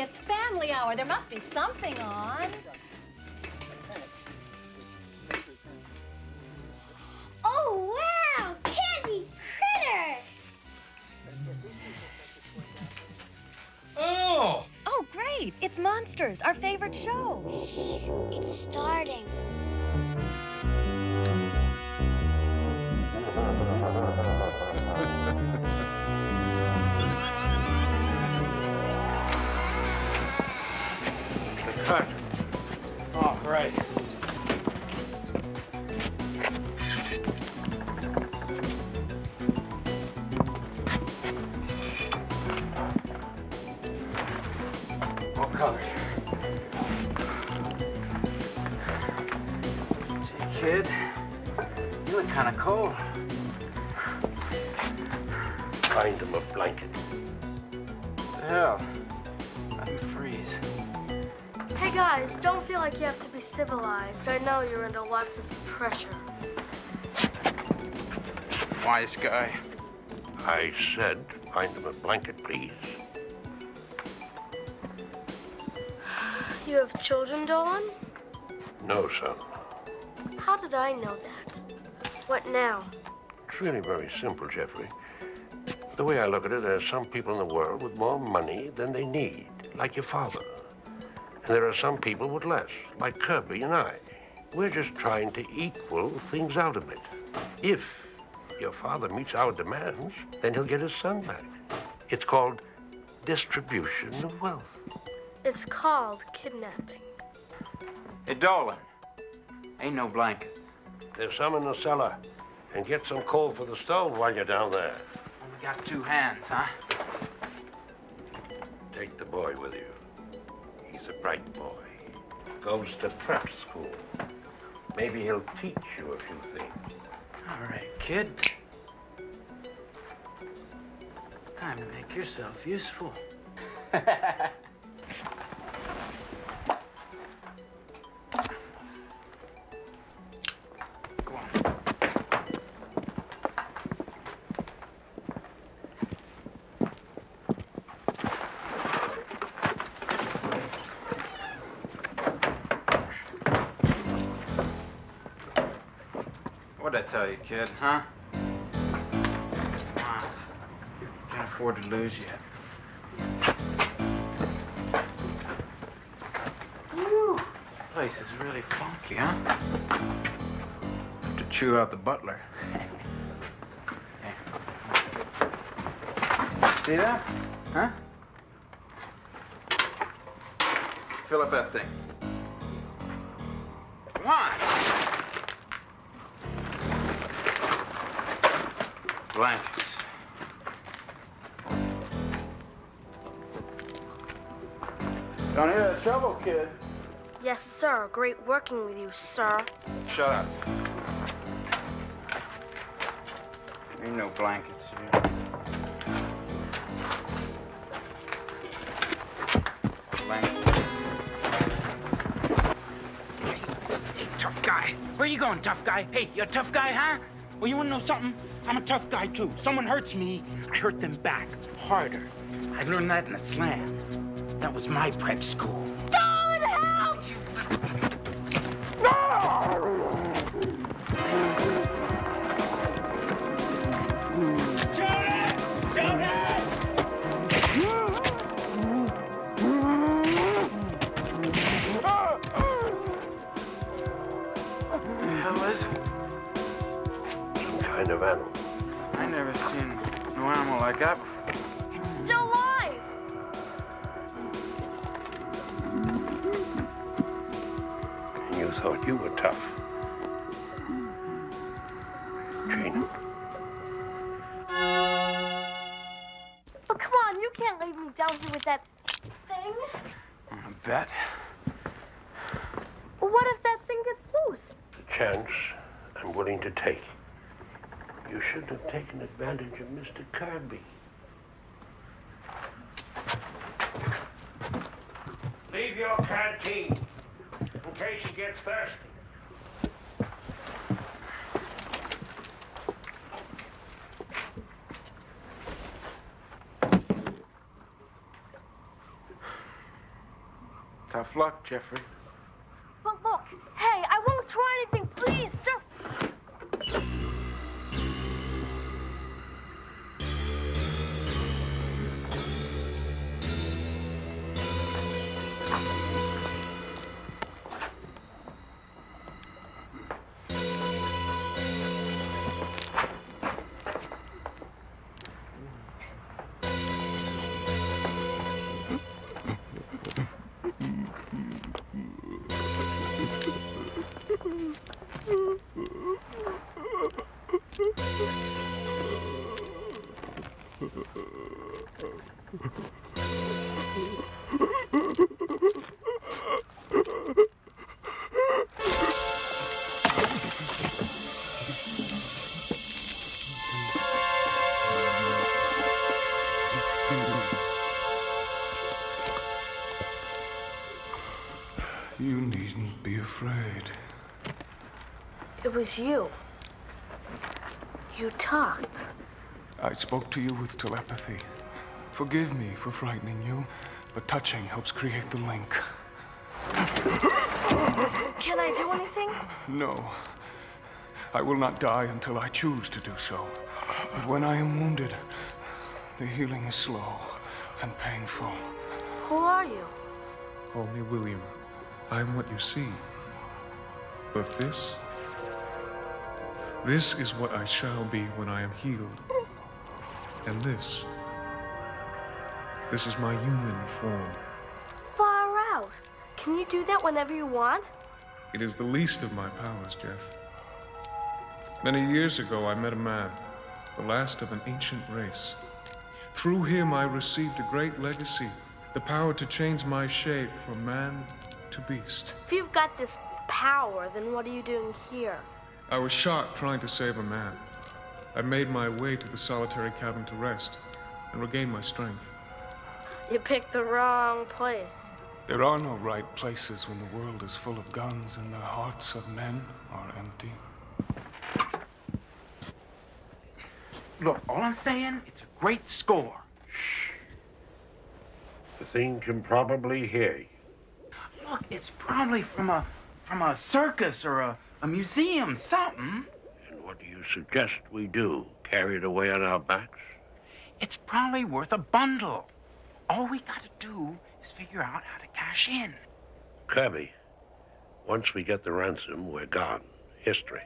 it's family hour. There must be something on. Oh, wow! Candy critters! Oh! Oh, great. It's Monsters, our favorite show. It's starting. Cut. Oh, right. All covered. Gee, kid, you look kind of cold. Find him a blanket. What the hell? Let me freeze. Hey guys, don't feel like you have to be civilized. I know you're under lots of pressure. Wise guy. I said, find him a blanket, please. You have children, Dolan? No, son. How did I know that? What now? It's really very simple, Jeffrey. The way I look at it, there's some people in the world with more money than they need, like your father. And there are some people with less, like Kirby and I. We're just trying to equal things out a bit. If your father meets our demands, then he'll get his son back. It's called distribution of wealth. It's called kidnapping. Hey, Dolan. Ain't no blankets. There's some in the cellar. And get some coal for the stove while you're down there. Only got 2 hands, huh? Take the boy with you. He's a bright boy. Goes to prep school. Maybe he'll teach you a few things. All right, kid. It's time to make yourself useful. Go on. What'd I tell you, kid, huh? Come on. Can't afford to lose yet. Woo! Place is really funky, huh? Have to chew out the butler. Hey. See that? Huh? Fill up that thing. Come on! Blankets. Don't hear the trouble, kid. Yes, sir. Great working with you, sir. Shut up. Ain't no blankets here. Blankets. Hey, tough guy. Where you going, tough guy? Hey, you a tough guy, huh? Well, you wanna know something? I'm a tough guy, too. Someone hurts me, I hurt them back, harder. I learned that in a slam. That was my prep school. Don't help! What the hell is it? Some kind of animal. I never seen no animal like that before. It's still alive! You thought you were tough. Gene. Oh, come on, you can't leave me down here with that thing. I bet. What if that thing gets loose? A chance I'm willing to take. You shouldn't have taken advantage of Mr. Kirby. Leave your canteen in case he gets thirsty. Tough luck, Jeffrey. But look, hey, I won't try anything. Please, just... You needn't be afraid. It was you. You talked. I spoke to you with telepathy. Forgive me for frightening you, but touching helps create the link. Can I do anything? No. I will not die until I choose to do so. But when I am wounded, the healing is slow and painful. Who are you? Call me William. I am what you see. But this is what I shall be when I am healed. And this is my human form. Far out. Can you do that whenever you want? It is the least of my powers, Jeff. Many years ago, I met a man, the last of an ancient race. Through him, I received a great legacy, the power to change my shape from man to beast. If you've got this power, then what are you doing here? I was shot trying to save a man. I made my way to the solitary cabin to rest and regain my strength. You picked the wrong place. There are no right places when the world is full of guns and the hearts of men are empty. Look, all I'm saying, it's a great score. Shh. The thing can probably hear you. Look, it's probably from a circus or a museum, something. And what do you suggest we do? Carry it away on our backs? It's probably worth a bundle. All we gotta do is figure out how to cash in. Kirby, once we get the ransom, we're gone. History.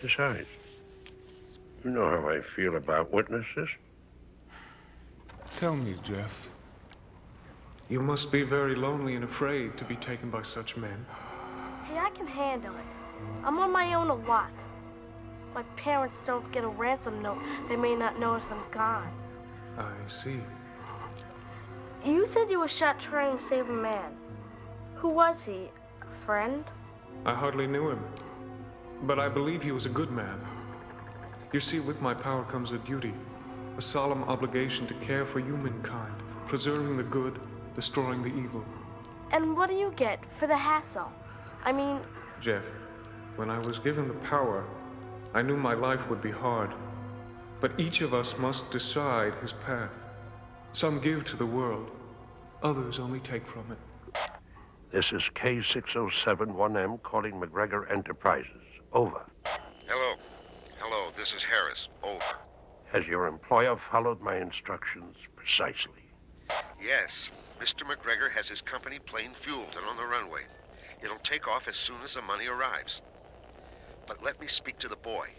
Besides, you know how I feel about witnesses. Tell me, Jeff. You must be very lonely and afraid to be taken by such men. Hey, I can handle it. I'm on my own a lot. My parents don't get a ransom note. They may not notice I'm gone. I see. You said you were shot trying to save a man. Who was he? A friend? I hardly knew him, but I believe he was a good man. You see, with my power comes a duty, a solemn obligation to care for humankind, preserving the good, destroying the evil. And what do you get for the hassle? I mean... Jeff, when I was given the power, I knew my life would be hard. But each of us must decide his path. Some give to the world, others only take from it. This is K6071M calling McGregor Enterprises. Over. Hello. Hello, this is Harris. Over. Has your employer followed my instructions precisely? Yes. Mr. McGregor has his company plane fueled and on the runway. It'll take off as soon as the money arrives. But let me speak to the boy.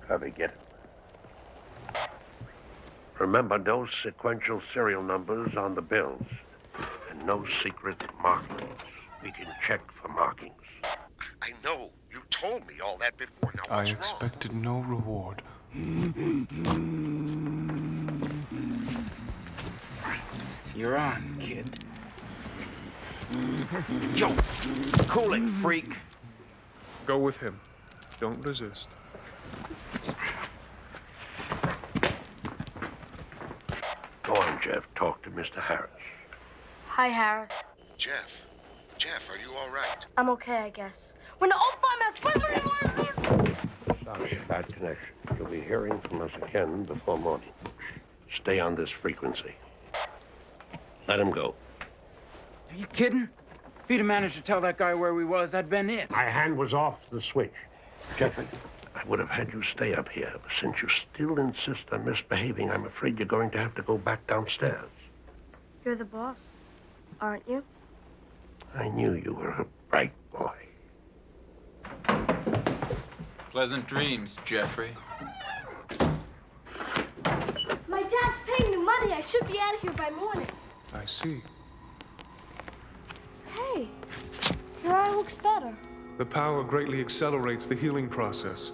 Kirby, get it. Remember, no sequential serial numbers on the bills. And no secret markings. We can check for markings. I know. You told me all that before. Now I what's wrong? expected no reward. You're on, kid. Yo, cool it, freak. Go with him. Don't resist. Go on, Jeff. Talk to Mr. Harris. Hi, Harris. Jeff, are you all right? I'm okay, I guess. When the old farmhouse... Sorry, bad connection. You'll be hearing from us again before morning. Stay on this frequency. Let him go. Are you kidding? If he'd have managed to tell that guy where we was, that'd been it. My hand was off the switch. Jeffrey, I would have had you stay up here, but since you still insist on misbehaving, I'm afraid you're going to have to go back downstairs. You're the boss, aren't you? I knew you were a bright boy. Pleasant dreams, Jeffrey. My dad's paying the money. I should be out of here by morning. I see. Hey, your eye looks better. The power greatly accelerates the healing process.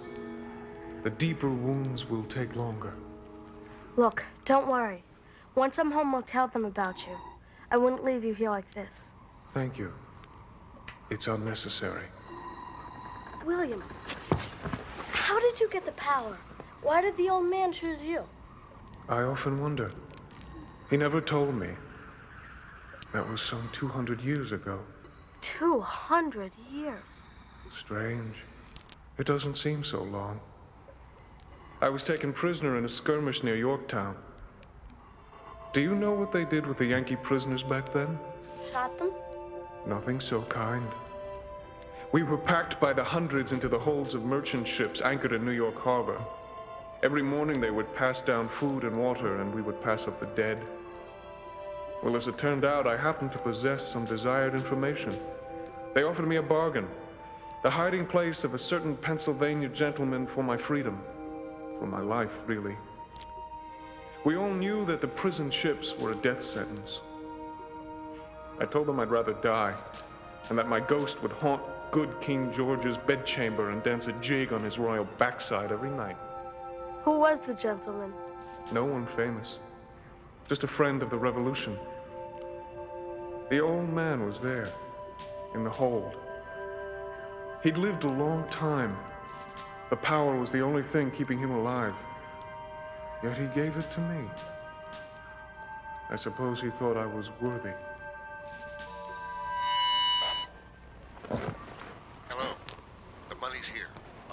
The deeper wounds will take longer. Look, don't worry. Once I'm home, I'll tell them about you. I wouldn't leave you here like this. Thank you. It's unnecessary. William, how did you get the power? Why did the old man choose you? I often wonder. He never told me. That was some 200 years ago. 200 years. Strange. It doesn't seem so long. I was taken prisoner in a skirmish near Yorktown. Do you know what they did with the Yankee prisoners back then? Shot them? Nothing so kind. We were packed by the hundreds into the holds of merchant ships anchored in New York Harbor. Every morning they would pass down food and water, and we would pass up the dead. Well, as it turned out, I happened to possess some desired information. They offered me a bargain, the hiding place of a certain Pennsylvania gentleman for my freedom, for my life, really. We all knew that the prison ships were a death sentence. I told them I'd rather die, and that my ghost would haunt good King George's bedchamber and dance a jig on his royal backside every night. Who was the gentleman? No one famous. Just a friend of the Revolution. The old man was there, in the hold. He'd lived a long time. The power was the only thing keeping him alive. Yet he gave it to me. I suppose he thought I was worthy. Hello. The money's here.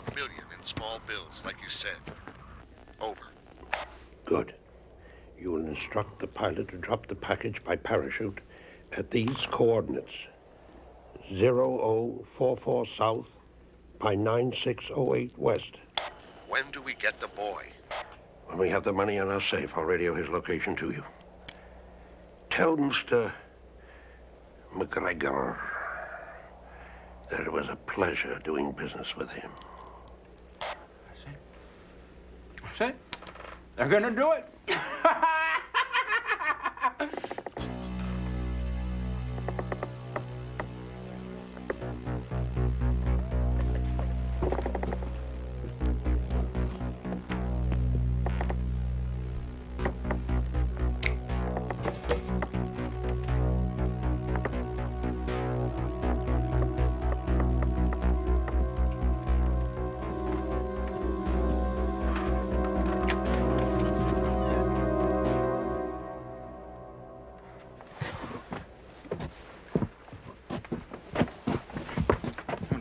$1 million in small bills, like you said. Over. Good. You will instruct the pilot to drop the package by parachute at these coordinates. 0044 south by 9608 west. When do we get the boy? When we have the money in our safe, I'll radio his location to you. Tell Mr. McGregor that it was a pleasure doing business with him. See? They're gonna do it.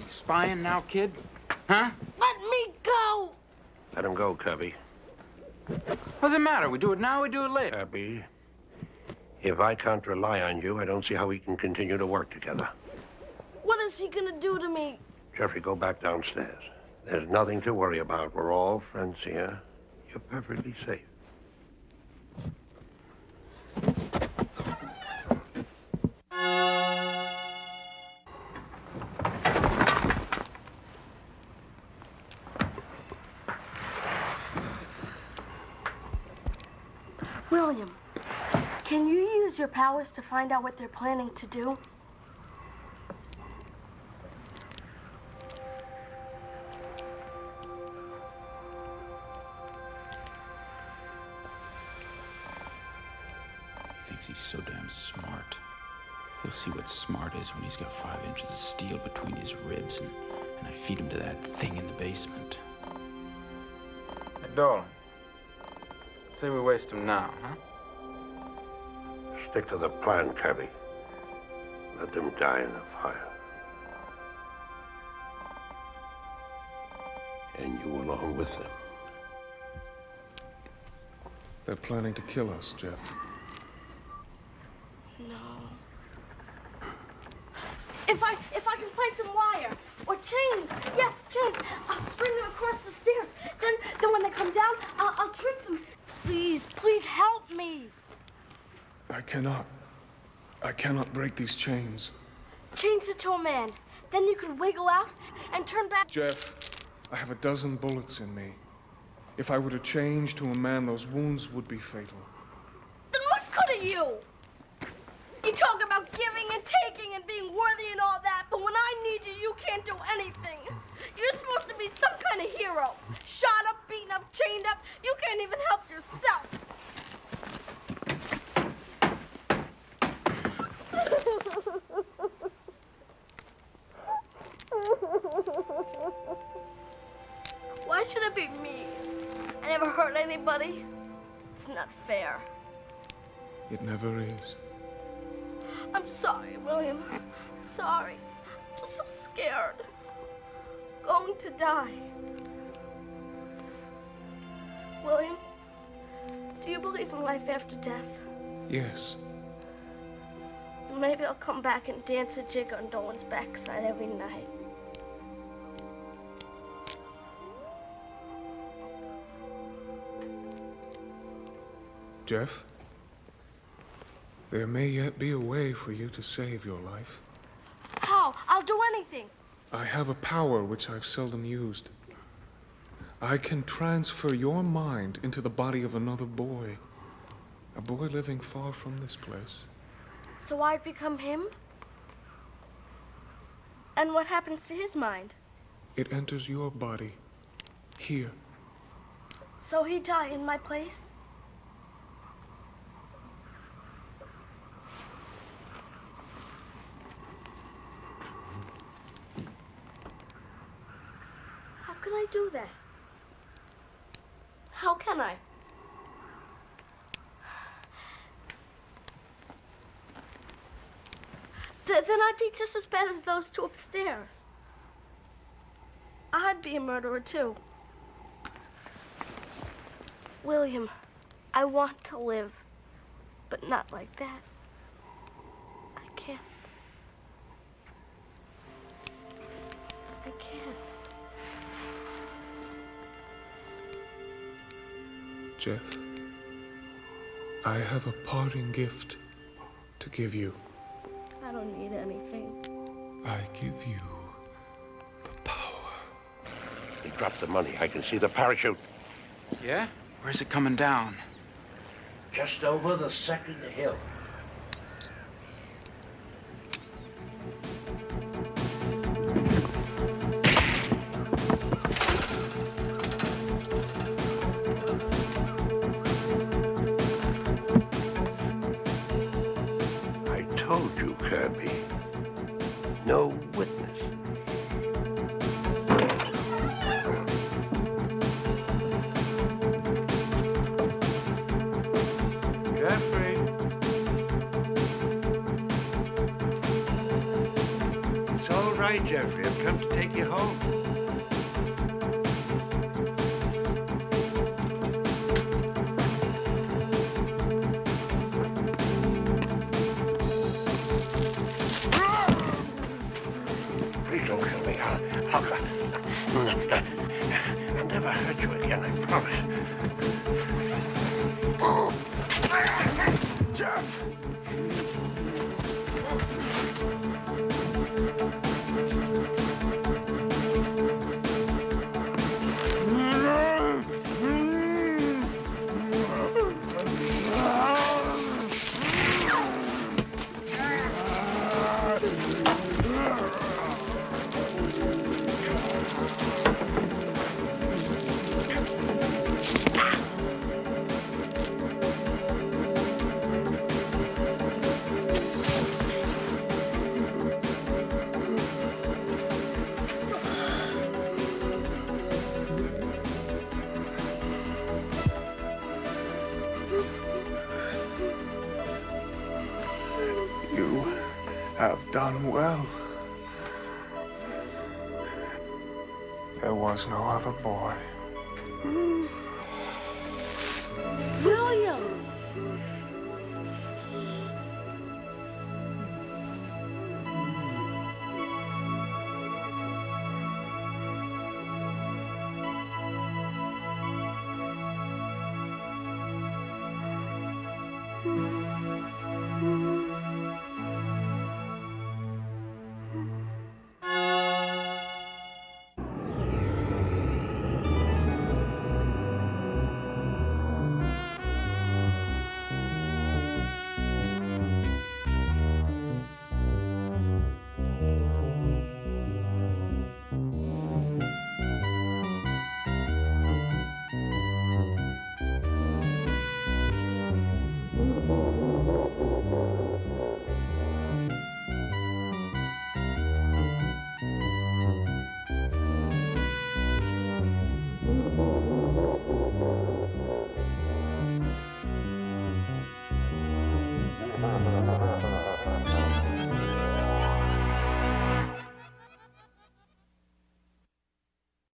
Spying now, kid? Huh? Let me go! Let him go, Cubby. What's the matter? We do it now, we do it later. Cubby, if I can't rely on you, I don't see how we can continue to work together. What is he gonna do to me? Jeffrey, go back downstairs. There's nothing to worry about. We're all friends here. You're perfectly safe. William, can you use your powers to find out what they're planning to do? He thinks he's so damn smart. He'll see what smart is when he's got 5 inches of steel between his ribs and I feed him to that thing in the basement. Hey, darling. Say we waste him now, huh? Stick to the plan, Cubby. Let them die in the fire. And you along with them. They're planning to kill us, Jeff. No. some wire. Or chains. Yes, chains. I'll string them across the stairs. Then when they come down, I'll trip them. Please, please help me. I cannot break these chains. Chains it to a man. Then you can wiggle out and turn back. Jeff, I have a dozen bullets in me. If I were to change to a man, those wounds would be fatal. Then what good are you? You talk about giving and taking and being worthy and all that, but when I need you, you can't do anything. You're supposed to be some kind of hero. Shot up, beaten up, chained up. You can't even help yourself. Why should it be me? I never hurt anybody. It's not fair. It never is. I'm sorry, William. Sorry. I'm just so scared. Going to die. William, do you believe in life after death? Yes. Then maybe I'll come back and dance a jig on Dolan's backside every night. Jeff, there may yet be a way for you to save your life. How? I'll do anything. I have a power which I've seldom used. I can transfer your mind into the body of another boy. A boy living far from this place. So I'd become him? And what happens to his mind? It enters your body. Here. So he'd die in my place? How can I do that? How can I? Then I'd be just as bad as those two upstairs. I'd be a murderer too. William, I want to live, but not like that. I can't. I can't. Jeff, I have a parting gift to give you. I don't need anything. I give you the power. He dropped the money. I can see the parachute. Yeah? Where's it coming down? Just over the second hill. I told you, Kirby. No witness. Jeffrey. It's all right, Jeffrey. I've come to take you home. Please don't kill me. I'll never hurt you again, I promise. Jeff! You have done well. There was no other boy.